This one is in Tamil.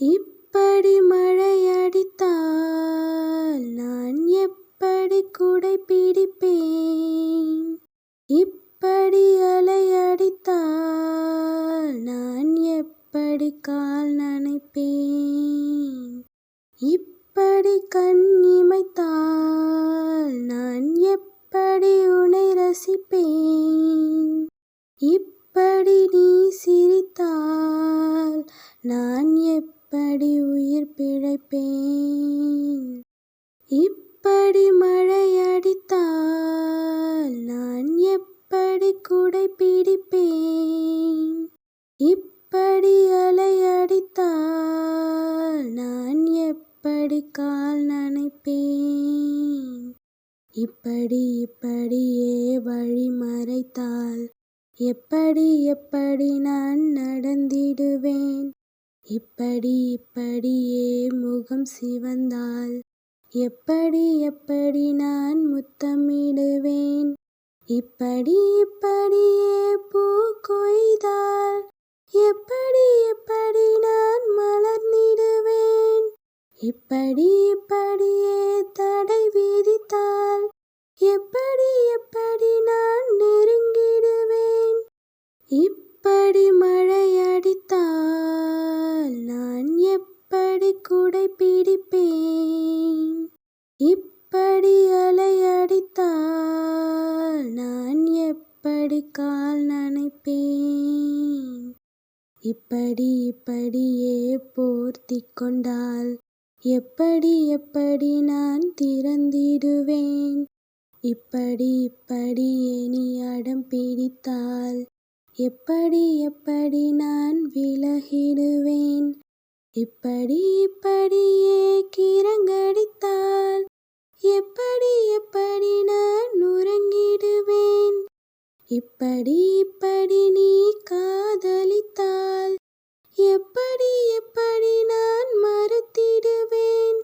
இப்படி மழையடித்தால் நான் எப்படி குடை பிடிப்பேன்? இப்படி அலையடித்தால் நான் எப்படி கால் நனைப்பேன்? இப்படி கண் இமைத்தால் நான் எப்படி உன்னை ரசிப்பேன்? இப்படி நீ சிரித்தால் நான் எப்படி உயிர் பிழைப்பேன்? இப்படி மழையடித்தால் நான் எப்படி குடை பிடிப்பேன்? இப்படி அலையடித்தால் நான் எப்படி கால் நனைப்பேன்? இப்படியே வழி மறைத்தால் எப்படி நான் நடந்திடுவேன்? இப்படியே முகம் சிவந்தால் எப்படி நான் முத்தமிடுவேன்? இப்படியே பூ கொய்தால் எப்படி நான் மலர்ந்திடுவேன்? இப்படியே தடை விதித்தால் எப்படி நான் நெருங்கிடுவேன்? இப்படி மழையடித்தால் நான் எப்படி குடை பிடிப்பேன்? இப்படி அலையடித்தால் நான் எப்படி கால் நனைப்பேன்? இப்படியே போர்த்திக் கொண்டால் எப்படி நான் திறந்திடுவேன்? இப்படியே நீ அடம் பிடித்தால் எப்படி நான் விலகிடுவேன்? இப்படியே கிறங்கடித்தால் எப்படி நான் உறங்கிடுவேன்? இப்படி நீ காதலித்தால் எப்படி நான் மறுத்திடுவேன்?